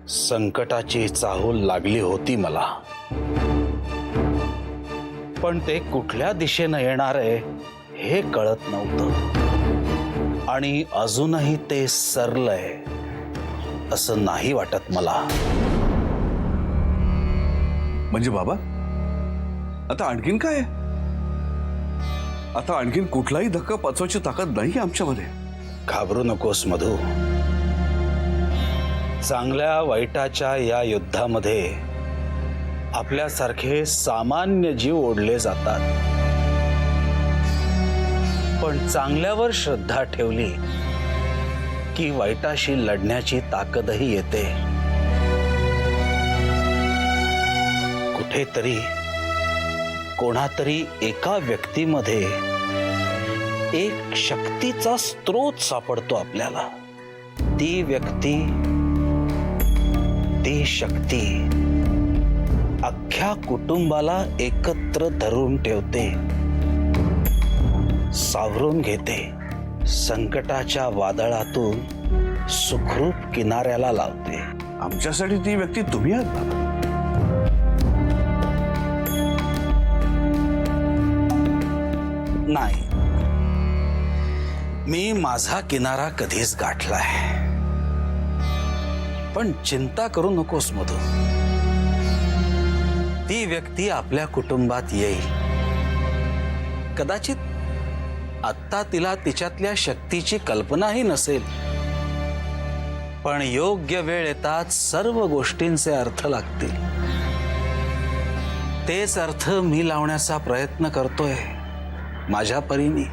संकटाची चाहूल लागली होती मला, पण ते कुठल्या दिशेनं येणार आहे हे कळत नव्हतं आणि अजूनही ते सरलंय असं नाही वाटत मला. म्हणजे बाबा आता आणखीन काय? आता आणखीन कुठलाही धक्का पचवायची ताकद नाही आमच्यामध्ये. घाबरू नकोस मधू. चांगल्या वाईटाच्या या युद्धामध्ये आपल्यासारखे सामान्य जीव ओढले जातात, पण चांगल्यावर श्रद्धा ठेवली की वाईटाशी लढण्याची ताकदही येते. कुठेतरी कोणातरी एका व्यक्तीमध्ये एक शक्तीचा स्रोत सापडतो आपल्याला. ती व्यक्ती, ती शक्ती अख्ख्या कुटुंबाला एकत्र धरून ठेवते, सावरून घेते, संकटाच्या वादळातून सुखरूप किनाऱ्याला लावते. आमच्यासाठी ती व्यक्ती तुम्ही आहात बाबा. नाही, मी माझा किनारा कधीच गाठलाय. पण चिंता करू नकोस मधू. ती व्यक्ती आपल्या कुटुंबात येईल. कदाचित आत्ता तिला तिच्यातल्या शक्तीची कल्पनाही नसेल, पण योग्य वेळ येताच सर्व गोष्टींचे अर्थ लागतील. तेच अर्थ मी लावण्याचा प्रयत्न करतोय माझ्या परीने.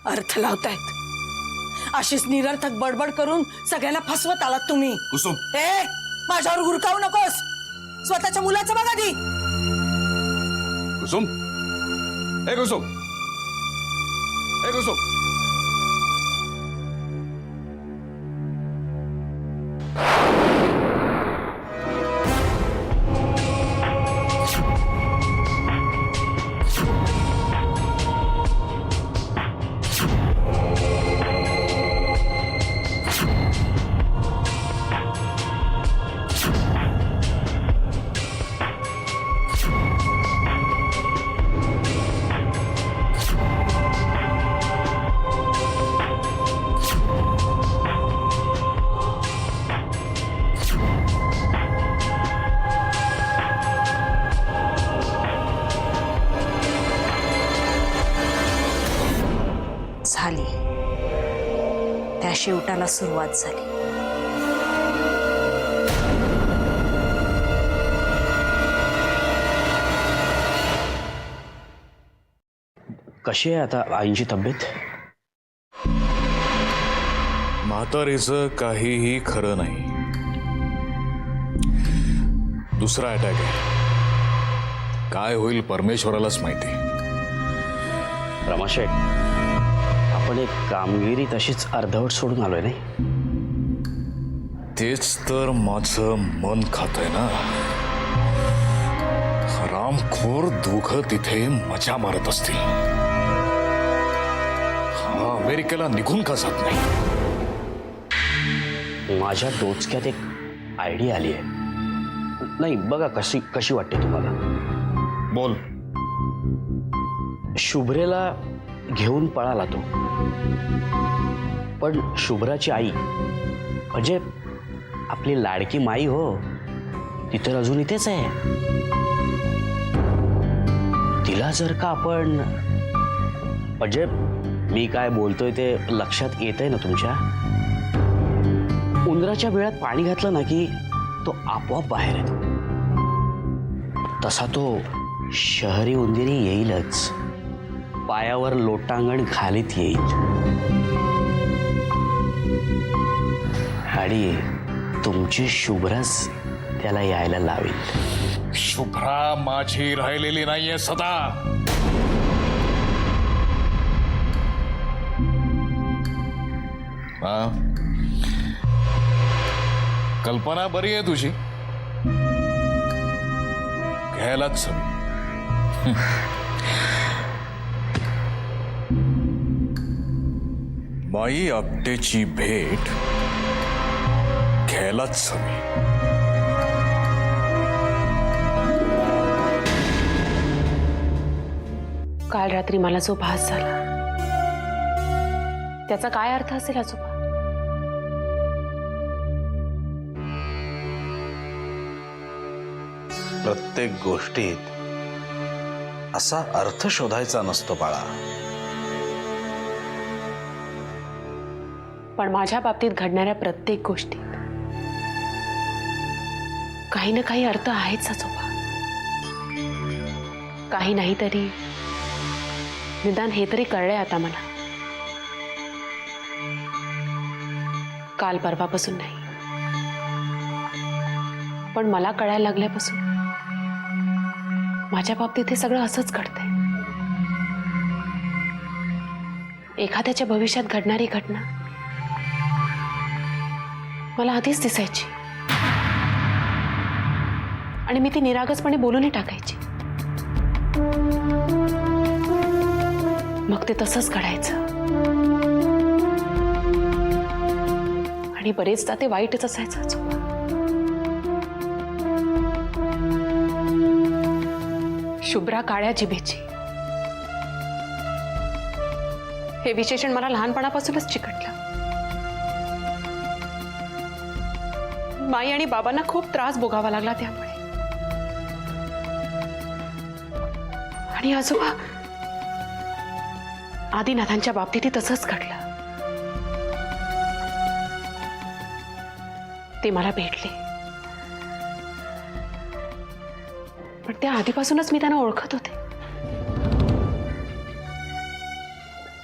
अर्थ लावतायत अशीच निरर्थक बडबड करून सगळ्यांना फसवत आलात तुम्ही. कुसुम, ए, माझ्यावर हुरकावू नकोस. स्वतःच्या मुलाचं बघा दी. कुसुम, ए कुसुम, ए कुसुम. झाली, त्या शेवटाला सुरुवात झाली. कशी आहे आता आईची तब्येत? म्हातारीचं काहीही खरं नाही. दुसरा अटॅक आहे. काय होईल परमेश्वरालाच माहिती. रमाशेठ, आपण एक कामगिरी तशीच अर्धवट सोडून आलोय नाही? तेच तर माझं मन खातंय ना. हरामखोर दोघं तिथे मजा मारत असतील. हा अमेरिकेला निघून का जात नाही? माझ्या डोचक्यात एक आयडिया आली आहे. नाही बघा, कशी कशी वाटते तुम्हाला? बोल. शुभ्रेला घेऊन पळाला तो, पण शुभ्राची आई म्हणजे आपली लाडकी माई हो, ती तर अजून इथेच आहे. तिला जर का आपण, म्हणजे मी काय बोलतोय ते लक्षात येतंय ना तुमच्या? उंदराच्या बिळात पाणी घातलं ना की तो आपोआप बाहेर येतो. तसा तो शहरी उंदिरी येईलच, पायावर लोटांगण घालीत येईल आणि तुमची शुभ्रच त्याला यायला लावेल. शुभ्रा माझी राहिलेली नाहीये सदा. हा, कल्पना बरी आहे तुझी, घ्यायलाच हवी. माई आपटेची भेट घ्यायलाच हवी. काल रात्री मला जो भास झाला त्याचा काय अर्थ असेल आजोबा? प्रत्येक गोष्टीत असा अर्थ शोधायचा नसतो बाळा. पण माझ्या बाबतीत घडणाऱ्या प्रत्येक गोष्टीत काही ना काही अर्थ आहेच आजोबा. काही नाही तरी निदान हे तरी कळलंय आता मला. काल परवापासून नाही, पण मला कळायला लागल्यापासून माझ्या बाबतीत हे सगळं असंच घडतंय. एखाद्याच्या भविष्यात घडणारी घटना मला आधीच दिसायची आणि मी ती निरागसपणे बोलूनही टाकायची. मग ते तसंच घडायचं आणि बरेचदा ते वाईटच असायचं आजोबा. शुभ्रा काळ्या जिभेची हे विशेषण मला लहानपणापासूनच चिकटलं. माई आणि बाबांना खूप त्रास भोगावा लागला त्यामुळे. आणि आजोबा आदिनाथांच्या बाबतीतही तसंच घडलं. ते मला भेटले, पण त्या आधीपासूनच मी त्यांना ओळखत होते.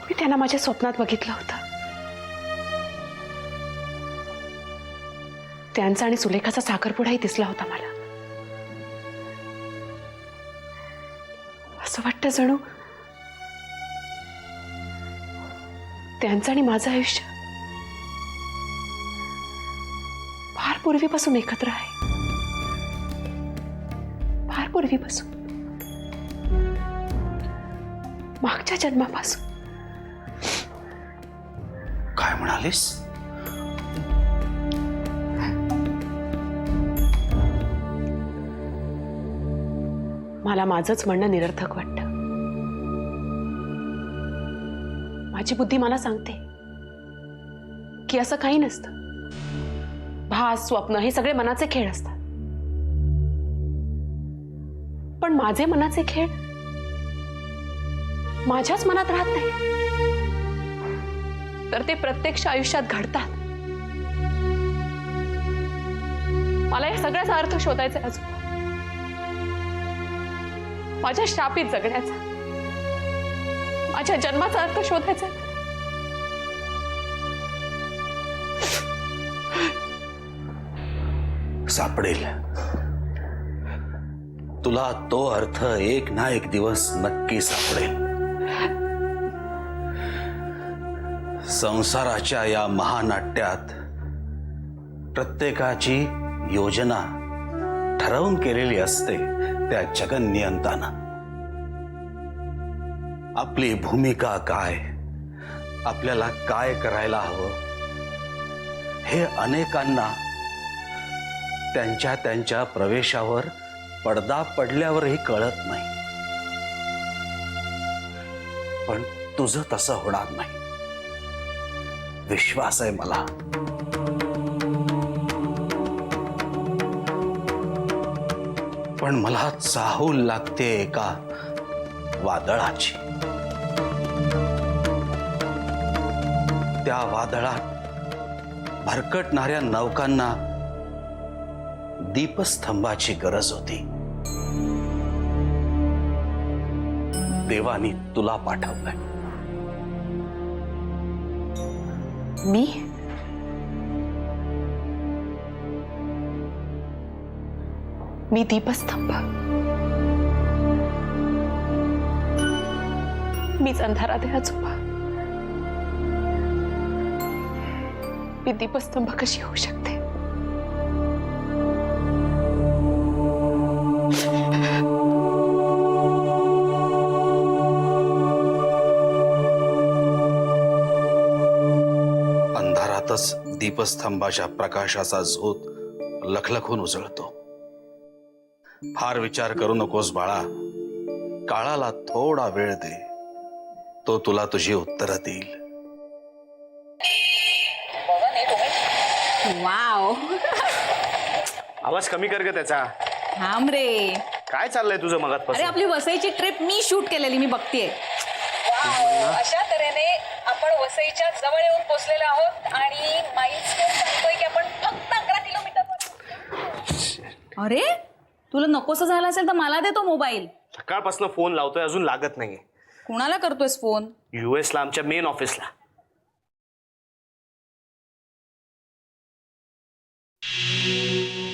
मी त्यांना माझ्या स्वप्नात बघितलं होतं. त्यांचा आणि सुलेखाचा साखरपुडाही दिसला होता मला. असं वाटतं जणू त्यांचं आणि माझं आयुष्य फार पूर्वीपासून एकत्र आहे. फार पूर्वीपासून, मागच्या जन्मापासून. काय म्हणालीस? मला माझंच म्हणणं निरर्थक वाटतं. माझी बुद्धी मला सांगते की असं काही नसतं. भास, स्वप्न हे सगळे मनाचे खेळ असतात. पण माझे मनाचे खेळ माझ्याच मनात राहत नाही, तर ते प्रत्यक्ष आयुष्यात घडतात. मला या सगळ्याचा अर्थ शोधायचा आहे अजून. माझ्या शापीत जगण्याचा, माझ्या जन्माचा अर्थ शोधायचा. सापडेल तुला तो अर्थ. एक ना एक दिवस नक्की सापडेल. संसाराच्या या महानाट्यात प्रत्येकाची योजना ठरवून केलेली असते त्या जगन्नियंतानं. आपली भूमिका काय, आपल्याला काय करायला हवं, हे अनेकांना त्यांच्या त्यांच्या प्रवेशावर पडदा पडल्यावरही कळत नाही. पण तुझं तसं होणार नाही, विश्वास आहे मला. पण मला चाहूल लागते एका वादळाची. त्या वादळात भरकटणाऱ्या नौकांना दीपस्तंभाची गरज होती. देवानी तुला पाठवलंय. मी दीपस्तंभ. मीच अंधारात आहे आजोबा. मी दीपस्तंभ कशी होऊ शकते? अंधारातच दीपस्तंभाच्या प्रकाशाचा झोत लखलखून उजळतो. फार विचार करू नकोस बाळा. काळाला थोडा वेळ दे, तो तुला तुझी उत्तरं देईल. वाव. आवाज कमी कर ग त्याचा. थांब रे. काय चाललंय तुझं अरे मगातपासून? आपली वसईची ट्रिप मी शूट केलेली, मी बघतीये. अशा तऱ्हेने आपण वसईच्या जवळ येऊन पोहोचलेलो आहोत आणि माइलस्टोन सांगतोय की आपण फक्त 11 किलोमीटर. अरे तुला नकोसं झालं असेल तर मला दे तो मोबाईल. सकाळपासून फोन लावतोय, अजून लागत नाहीये. कुणाला करतोयस फोन? US ला, आमच्या मेन ऑफिसला.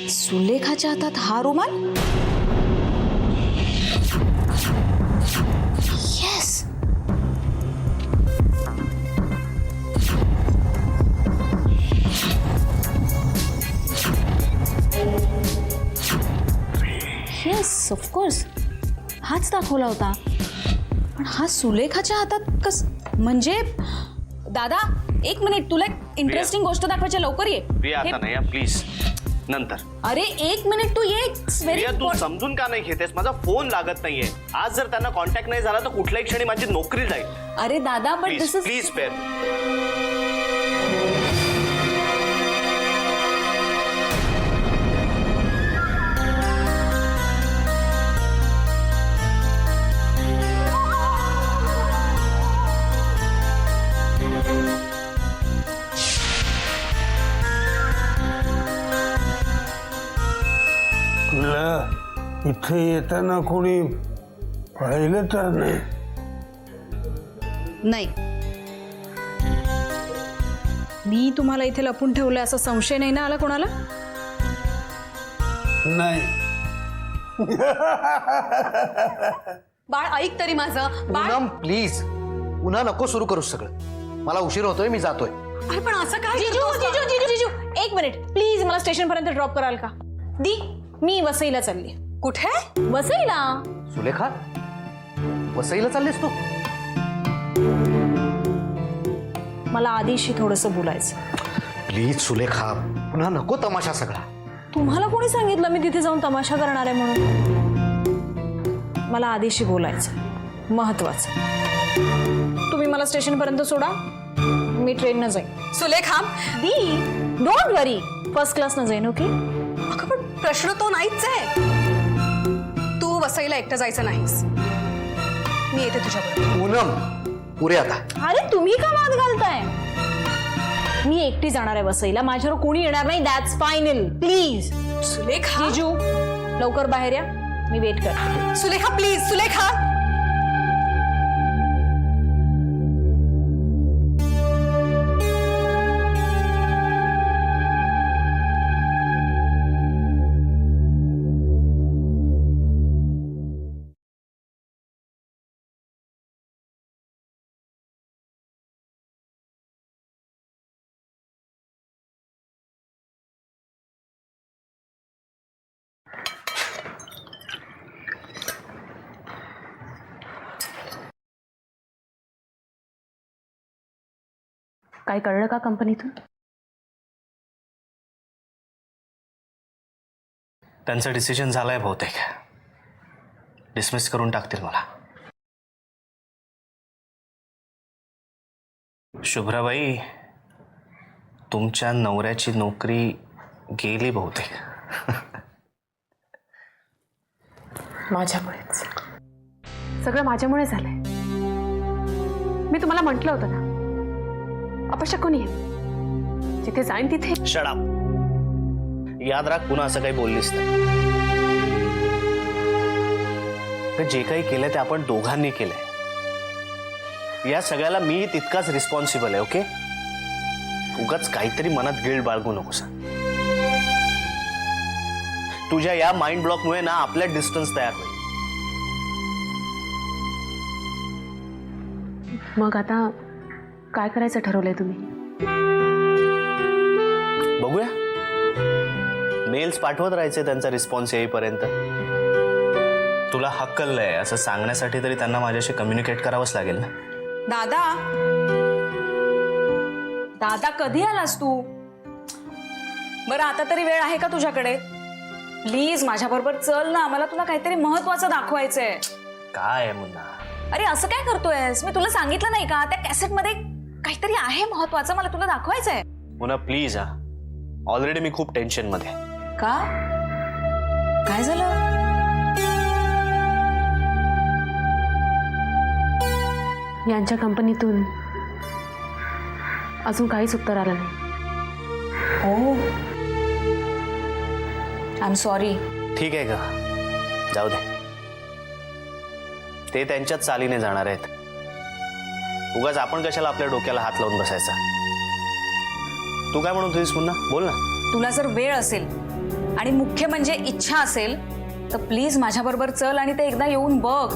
सुलेखाच्या हातात हा रुमाल. येस. येस ऑफकोर्स हाच दाखवला होता. पण हा सुलेखाच्या हातात कस? म्हणजे दादा एक मिनिट, तुला एक इंटरेस्टिंग गोष्ट दाखवायची, लवकर ये. प्रिया आता नाही प्लीज, नंतर. अरे एक मिनिट, तू ये. प्रिया तू समजून का नाही घेतेस? माझा फोन लागत नाहीये. आज जर त्यांना कॉन्टॅक्ट नाही झाला तर कुठल्याही क्षणी माझी नोकरी जाईल. अरे दादा but please this is please pair. तुला इथे येताना कोणी पाहिलं तर नाही? नाही, मी तुम्हाला इथे लपून ठेवलं असा संशय नाही ना आला कोणाला? नाही. बाळ ऐक तरी माझं. पूनम प्लीज, पुन्हा नको सुरू करू सगळं. मला उशीर होतोय, मी जातोय. अरे पण असं काय? जिजू जिजू जिजू जिजू एक मिनिट प्लीज, मला स्टेशन पर्यंत ड्रॉप कराल का? दी, मी वसईला चालली. कुठे? वसईला. सुलेखा, वसईला चाललीस तू? मला आधीशी थोडंसं बोलायचं. प्लीज सुलेखा, पुन्हा नको तमाशा सगळा. तुम्हाला कोणी सांगितलं मी तिथे जाऊन तमाशा करणार आहे म्हणून? मला आधीशी बोलायचं, महत्वाचं. तुम्ही मला स्टेशन पर्यंत सोडा, मी ट्रेननं जाईन. सुलेखा दी, डोंट वरी, फर्स्ट क्लासनं जाईन. ओके? अगं पण प्रश्न तो नाहीच आहे. तू वसईला एकटं जायचं नाहीस, मी येते तुझ्याबरोबर. पूनम पुरे आता. अरे तुम्ही का वाद घालताय? मी एकटी जाणार आहे वसईला, माझ्यावर कोणी येणार नाही. That's final. प्लीज सुलेखा. जिजू लवकर बाहेर या, मी वेट करते. सुलेखा प्लीज. सुलेखा काय कळलं का कंपनीतून? त्यांचा डिसिजन झालाय बहुतेक. डिसमिस करून टाकतील मला. शुभ्राबाई, तुमच्या नवऱ्याची नोकरी गेली बहुतेक. माझ्यामुळेच सगळं माझ्यामुळे झालंय. मी तुम्हाला म्हटलं होतं ना, अपशकुनी आहे. जिथे जाईन तिथे. Shut up. याद राख, पुन्हा असं काही बोललीस तर जे काही केलंय ते आपण दोघांनी केलंय. या सगळ्याला मी तितकाच रिस्पॉन्सिबल आहे. ओके? उगाच काहीतरी मनात गिल्ट बाळगू नकोस. तुझ्या या माइंड ब्लॉकमुळे ना आपल्या डिस्टन्स तयार होईल. मग आता काय करायचं ठरवलंय तुम्ही? बघूया. मेल्स पाठवत राहायचे त्यांचा रिस्पॉन्स येईपर्यंत. तुला हक्कलंय असं सांगण्यासाठी तरी त्यांना माझ्याशी कम्युनिकेट करावंच लागेल ना. दादा. दादा कधी आलास तू? बरं आता तरी वेळ आहे का तुझ्याकडे? प्लीज माझ्याबरोबर चल ना, मला तुला काहीतरी महत्वाचं दाखवायचंय. काय आहे मुन्ना? अरे असं काय करतोयस? मी तुला सांगितलं नाही का त्या कॅसेट मध्ये काहीतरी आहे महत्वाचं, मला तुला दाखवायचंय. मुन्ना प्लीज हा, ऑलरेडी मी खूप टेन्शन मध्ये. का? काय झालं? यांच्या कंपनीतून अजून काहीच उत्तर आलं नाही. हो, आय एम सॉरी. ठीक आहे का, जाऊ दे, ते त्यांच्याच चालीने जाणार आहेत. उगाच आपण कशाला आपल्या डोक्याला हात लावून बसायचा. तू काय म्हणून तुझीस मुन्ना, बोल ना. तुला जर वेळ असेल आणि मुख्य म्हणजे इच्छा असेल तर प्लीज माझ्याबरोबर चल आणि ते एकदा येऊन बघ.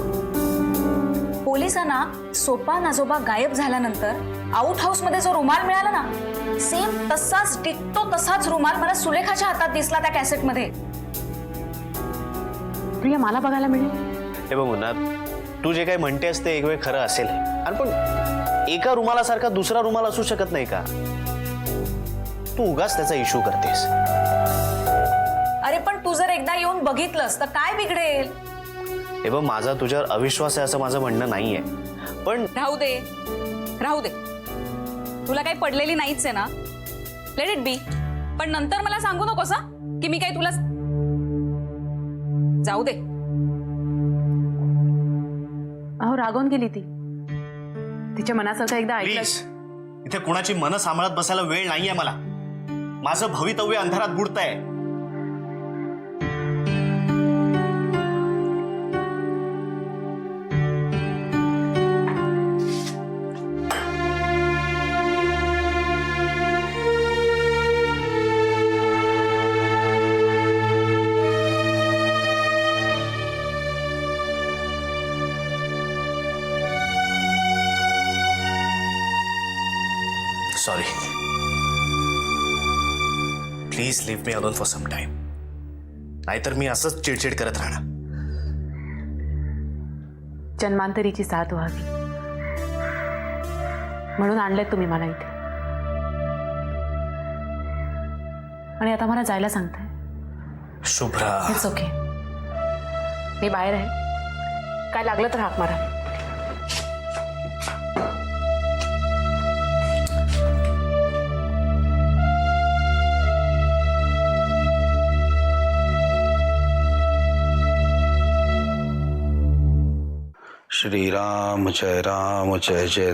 पोलिसांना सोपा नाजोबा गायब झाल्यानंतर आउट हाऊस मध्ये जो रुमाल मिळाला ना, सेम तसाच डिट्टो तसाच रुमाल मला सुलेखाच्या हातात दिसला त्या कॅसेट मध्ये. प्रिया मला बघायला मिळेल? हे बघ मुन्ना, तू जे काही म्हणतेस ते एक वेळ खरं असेल, आणि पण एका रुमालासारखा दुसरा रुमाल असू शकत नाही का? तू उगाच त्याचा इश्यू करतेस. अरे पण तू जर एकदा येऊन बघितलंस तर काय बिघडेल? हे बघ, माझा तुझ्यावर अविश्वास आहे असं माझं म्हणणं नाहीये, पण राहू दे, राहू दे. तुला काही पडलेली नाहीच आहे ना, लेट इट बी. पण नंतर मला सांगू नकोस हा की मी काही तुला. जाऊ दे. अहो रागवून गेली ती. तिच्या मनासारखं एकदा ऐकलं. प्लीज, इथे कुणाची मनं सांभाळत बसायला वेळ नाहीये मला. माझं भवितव्य अंधारात बुडतंय. Sorry, please leave me alone for some time. नाहीतर मी असंच चिडचिड करत राहणार. जन्मांतरीची साथ व्हावी म्हणून आणलंय तुम्ही मला इथे, आणि आता मला जायला सांगताय. शुभ्रा, इट्स ओके, मी बाहेर आहे. काय लागलं तर हाक मारा. श्रीराम जय राम जय जय.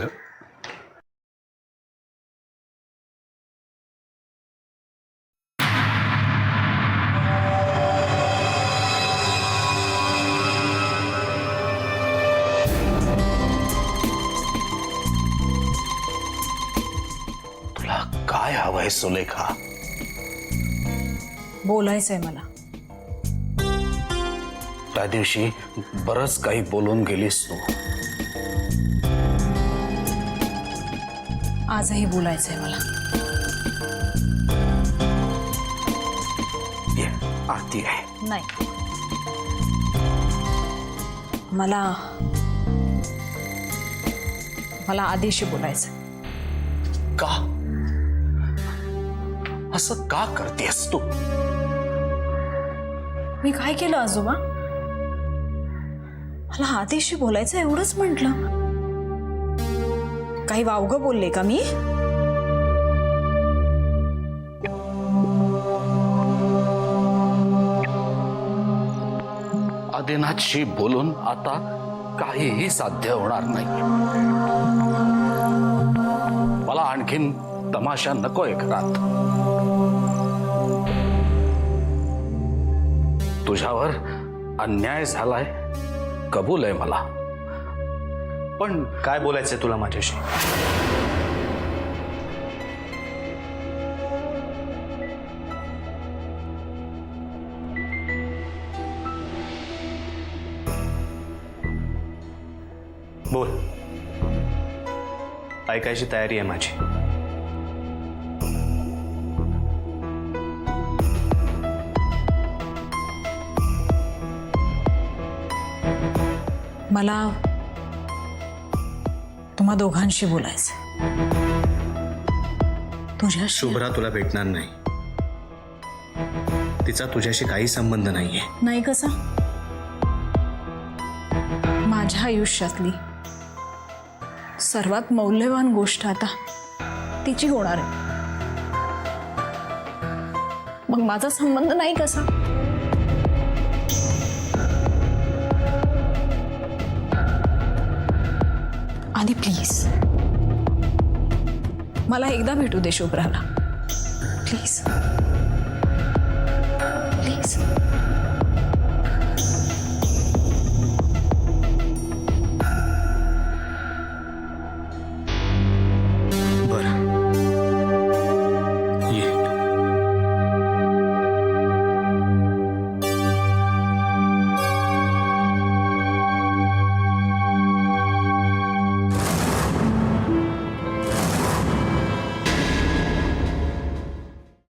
तुला काय हवंय सुलेखा? बोलायचंय मला. त्या दिवशी बरंच काही बोलून गेलीस तू. आजही बोलायचंय मला. ये आरती आहे. नाही, मला मला आधीशी बोलायचं. का असं का करतेस तू? मी काय केलं आजोबा? मला आधीशी बोलायचं एवढंच म्हटलं. काही वावगं बोलले का मी? आदिनाथशी बोलून आता काहीही साध्य होणार नाही. मला आणखीन तमाशा नकोय घरात. तुझ्यावर अन्याय झालाय, कबूल आहे मला, पण काय बोलायचंय तुला माझ्याशी? बोल, ऐकायची तयारी आहे माझी. मला तुम्हा दोघांशी बोलायचं. तुझ्या शुभ्रा तुला भेटणार नाही. तिचा तुझ्याशी काही संबंध नाहीये. नाही कसा? माझ्या आयुष्यातली सर्वात मौल्यवान गोष्ट आता तिची होणार आहे. मग माझा संबंध नाही कसा? आधी प्लीज मला एकदा भेटू दे शुभ्राला. Please please.